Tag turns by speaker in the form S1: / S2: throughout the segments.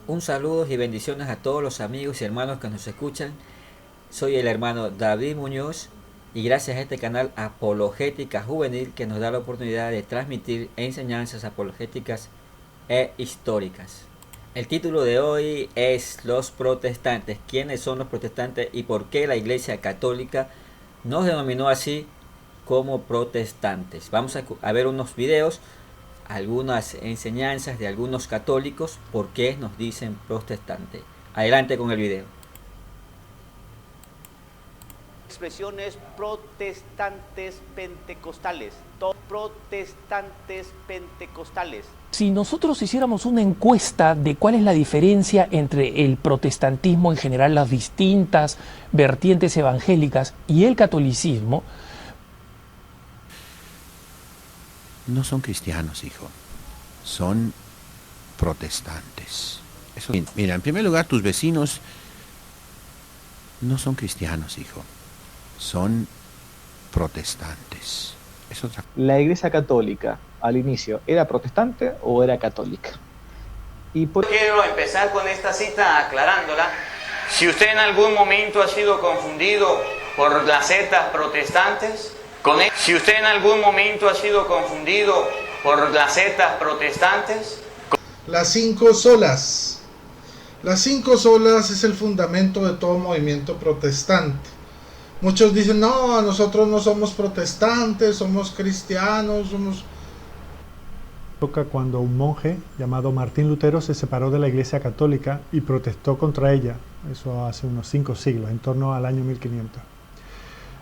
S1: Un saludo y bendiciones a todos los amigos y hermanos que nos escuchan. Soy el hermano David Muñoz y gracias a este canal Apologética Juvenil que nos da la oportunidad de transmitir enseñanzas apologéticas e históricas. El título de hoy es Los protestantes. ¿Quiénes son los protestantes y por qué la Iglesia Católica nos denominó así como protestantes? Vamos a ver unos videos, algunas enseñanzas de algunos católicos, por qué nos dicen protestante. Adelante con el video.
S2: Expresiones protestantes pentecostales, protestantes pentecostales.
S3: Si nosotros hiciéramos una encuesta de cuál es la diferencia entre el protestantismo en general, las distintas vertientes evangélicas y el catolicismo,
S4: no son cristianos, hijo, son protestantes. Eso, mira, en primer lugar, tus vecinos no son cristianos, hijo, son protestantes. Es otra cosa.
S5: ¿La Iglesia Católica al inicio era protestante o era católica? Y por...
S6: Quiero empezar con esta cita aclarándola. Si usted en algún momento ha sido confundido por las sectas protestantes, si usted en algún momento ha sido confundido por las sectas protestantes,
S7: las 5 solas. Las 5 solas es el fundamento de todo movimiento protestante. Muchos dicen, no, nosotros no somos protestantes, somos cristianos, somos...
S8: Cuando un monje llamado Martín Lutero se separó de la Iglesia Católica y protestó contra ella, eso hace unos 5 siglos, en torno al año 1500.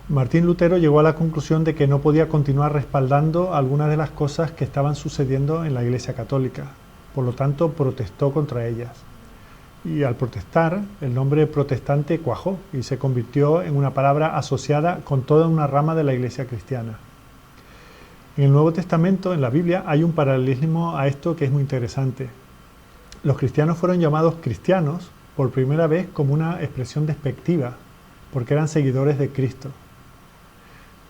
S8: Martín Lutero llegó a la conclusión de que no podía continuar respaldando algunas de las cosas que estaban sucediendo en la Iglesia Católica, por lo tanto protestó contra ellas. Y al protestar, el nombre protestante cuajó y se convirtió en una palabra asociada con toda una rama de la Iglesia cristiana. En el Nuevo Testamento, en la Biblia, hay un paralelismo a esto que es muy interesante. Los cristianos fueron llamados cristianos por primera vez como una expresión despectiva, porque eran seguidores de Cristo.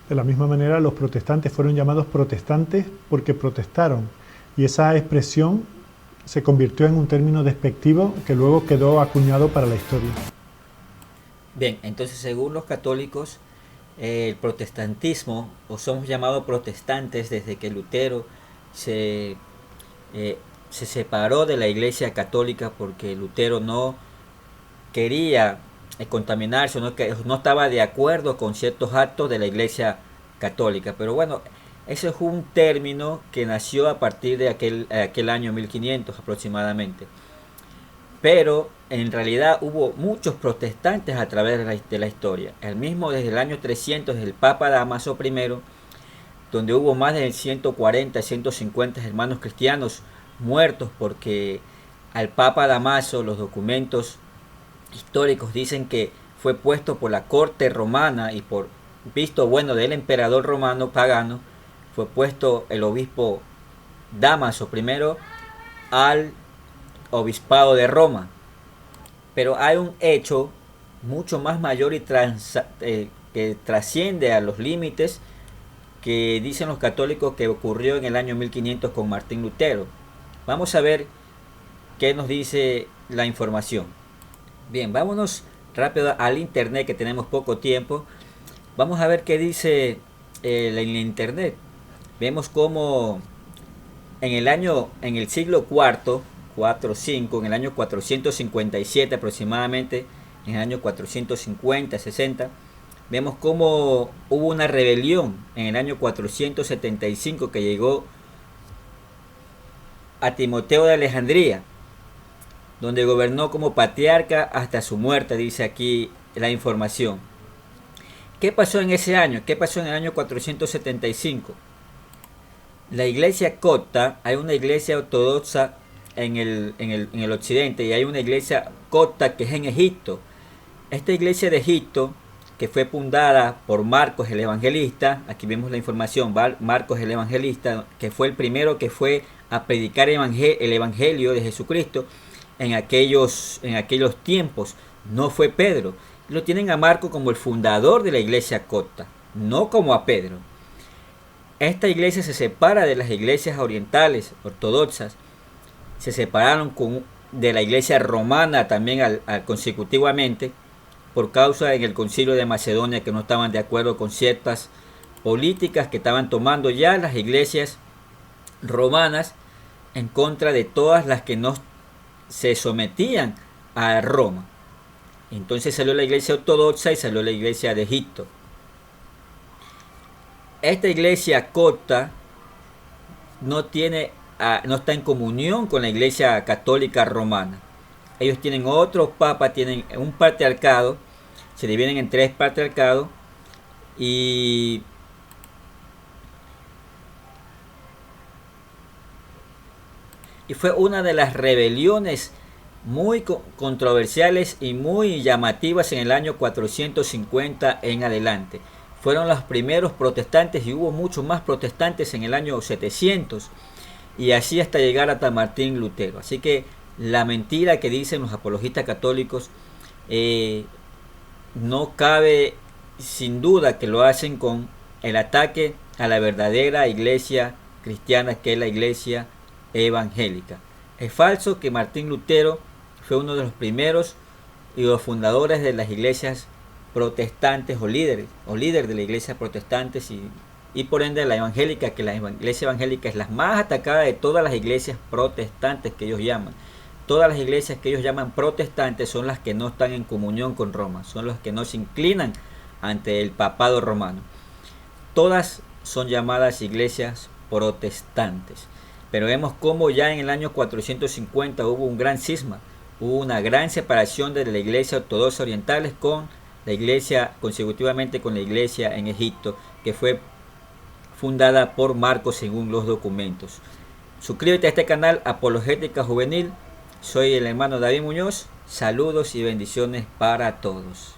S8: De la misma manera, los protestantes fueron llamados protestantes porque protestaron, y esa expresión se convirtió en un término despectivo que luego quedó acuñado para la historia.
S1: Bien, entonces según los católicos, el protestantismo, o somos llamados protestantes desde que Lutero se separó de la Iglesia Católica porque Lutero no quería contaminarse, no estaba de acuerdo con ciertos actos de la Iglesia Católica. Pero bueno, ese es un término que nació a partir de aquel año 1500 aproximadamente. Pero en realidad hubo muchos protestantes a través de la historia. El mismo desde el año 300, el Papa Dámaso I, donde hubo más de 140, 150 hermanos cristianos muertos porque al Papa Dámaso los documentos históricos dicen que fue puesto por la corte romana y por visto bueno del emperador romano pagano, fue puesto el obispo Dámaso I al obispado de Roma. Pero hay un hecho mucho más mayor y que trasciende a los límites que dicen los católicos que ocurrió en el año 1500 con Martín Lutero. Vamos a ver qué nos dice la información. Bien, vámonos rápido al internet, que tenemos poco tiempo. Vamos a ver qué dice en el internet. Vemos cómo en el siglo IV, 4-5, en el año 457 aproximadamente, en el año 450-60, vemos cómo hubo una rebelión en el año 475 que llegó a Timoteo de Alejandría, donde gobernó como patriarca hasta su muerte, dice aquí la información. ¿Qué pasó en ese año? ¿Qué pasó en el año 475? La iglesia copta, hay una iglesia ortodoxa en el occidente y hay una iglesia copta que es en Egipto. Esta iglesia de Egipto, que fue fundada por Marcos el Evangelista, aquí vemos la información, Marcos el Evangelista, que fue el primero que fue a predicar el Evangelio de Jesucristo en aquellos tiempos, no fue Pedro. Lo tienen a Marcos como el fundador de la iglesia copta, no como a Pedro. Esta iglesia se separa de las iglesias orientales ortodoxas, se separaron de la iglesia romana también consecutivamente, por causa en el concilio de Macedonia que no estaban de acuerdo con ciertas políticas que estaban tomando ya las iglesias romanas en contra de todas las que no se sometían a Roma. Entonces salió la iglesia ortodoxa y salió la iglesia de Egipto. Esta iglesia copta no está en comunión con la iglesia católica romana. Ellos tienen otros papas, tienen un patriarcado, se dividen en 3 patriarcados y fue una de las rebeliones muy controversiales y muy llamativas en el año 450 en adelante. Fueron los primeros protestantes y hubo muchos más protestantes en el año 700 y así hasta llegar hasta Martín Lutero. Así que la mentira que dicen los apologistas católicos no cabe sin duda que lo hacen con el ataque a la verdadera iglesia cristiana, que es la iglesia evangélica. Es falso que Martín Lutero fue uno de los primeros y los fundadores de las iglesias protestantes o líder de la iglesia protestante y por ende la evangélica, que la iglesia evangélica es la más atacada de todas las iglesias protestantes que ellos llaman. Todas las iglesias que ellos llaman protestantes son las que no están en comunión con Roma, son las que no se inclinan ante el papado romano. Todas son llamadas iglesias protestantes. Pero vemos cómo ya en el año 450 hubo un gran cisma, hubo una gran separación de la iglesia ortodoxa orientales con la iglesia, consecutivamente con la iglesia en Egipto, que fue fundada por Marcos según los documentos. Suscríbete a este canal Apologética Juvenil. Soy el hermano David Muñoz. Saludos y bendiciones para todos.